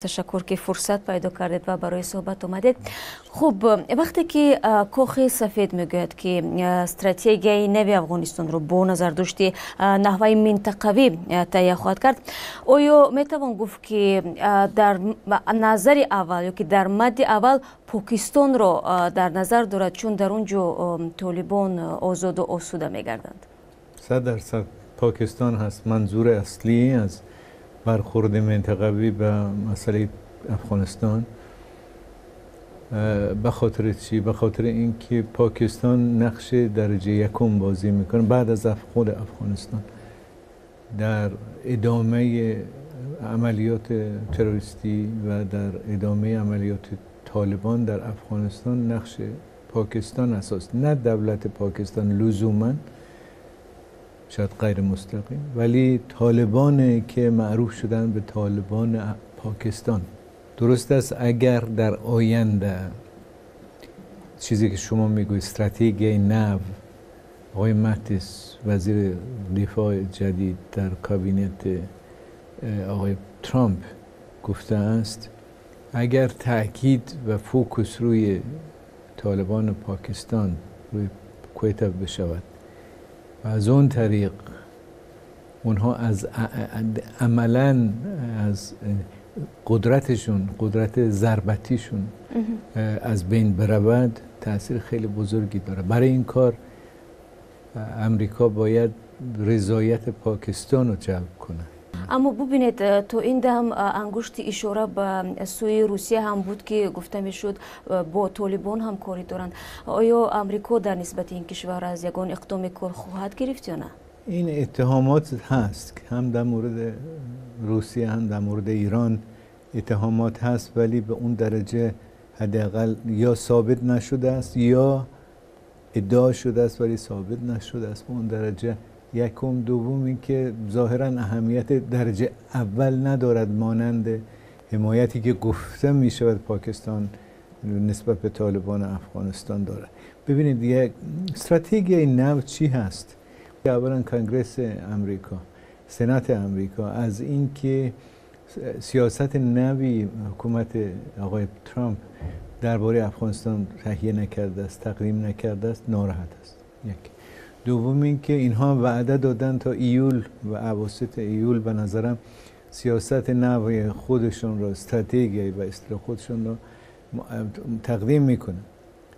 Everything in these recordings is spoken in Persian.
تشکر که فرصت پیدا کردید و برای صحبت اومدید. خب وقتی که کاخ سفید میگوید که استراتژی نوی افغانستان رو با نظر داشته نحوه منطقوی تهیه خواهد کرد، آیا میتوان گفت که در نظر اول یا که در مد اول پاکستان رو در نظر دارد، چون در اونجا طالبان آزاد و آسوده میگردند؟ 100% پاکستان هست منظور اصلی از برخورد منطقوی به مسئله افغانستان. به خاطر چی؟ به خاطر اینکه پاکستان نقش درجه یکم بازی میکنه بعد از خود افغانستان در ادامه عملیات تروریستی و در ادامه عملیات طالبان در افغانستان. نقش پاکستان اساس، نه دولت پاکستان لزوما، شاید غیر مستقیم، ولی طالبان که معروف شدن به طالبان پاکستان. درست است اگر در آینده چیزی که شما میگوید استراتژی نو، آقای ماتیس وزیر دفاع جدید در کابینت آقای ترامپ گفته است، اگر تاکید و فوکس روی طالبان پاکستان، روی کویت بشود و از اون طریق اونها از عملاً از قدرتشون، قدرت ضربتیشون از بین برود، تأثیر خیلی بزرگی داره. برای این کار امریکا باید رضایت پاکستان رو جلب کنه. اما ببینید تو این دم انگشت اشاره به سوی روسیه هم بود که گفته میشد با طالبان هم کاری دارند. آیا امریکا در نسبت این کشور از یگان اقدام کار خواهد گرفت یا نه؟ این اتهامات هست که هم در مورد روسیه هم در مورد ایران اتهامات هست، ولی به اون درجه حداقل یا ثابت نشده است یا ادعا شده است ولی ثابت نشده است به اون درجه. یکم دوم این که ظاهرا اهمیت درجه اول ندارد، مانند حمایتی که گفته می شود پاکستان نسبت به طالبان افغانستان دارد. ببینید یک استراتژی نو چی هست؟ اولا کنگرس امریکا، سنات امریکا از این که سیاست نوی حکومت آقای ترامپ درباره افغانستان تهیه نکرده است، تقدیم نکرده است، ناراحت است. یک. دوم این که اینها وعده دادن تا ایول و اواسط ایول به نظرم سیاست نوی خودشون را، استراتژی و اصطلاح خودشون را تقدیم میکنه.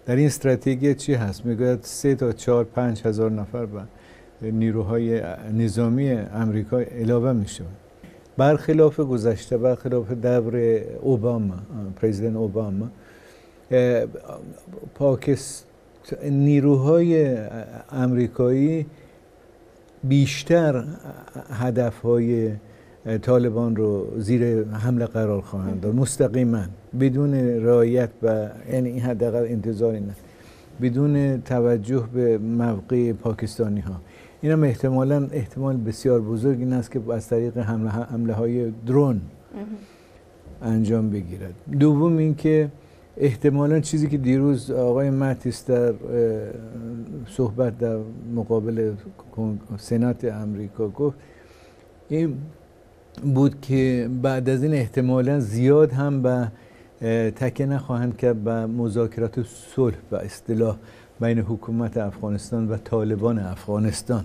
در این استراتژی چی هست؟ میگوید 3 تا 4 5 هزار نفر به نیروهای نظامی امریکا علاوه میشه. برخلاف گذشته، برخلاف دور اوباما، پرزیدنت اوباما، نیروهای امریکایی بیشتر هدفهای طالبان رو زیر حمله قرار خواهند داد، مستقیما، بدون رعایت و یعنی این حداقل انتظاری نه، بدون توجه به موقع پاکستانی ها. این هم احتمال بسیار بزرگ این است که از طریق حمله های درون انجام بگیرد. دوم این که احتمالا چیزی که دیروز آقای ماتیس در صحبت در مقابل سنات امریکا گفت این بود که بعد از این احتمالا زیاد هم به تکیه نخواهند کرد به مذاکرات صلح و اصطلاح بین حکومت افغانستان و طالبان افغانستان.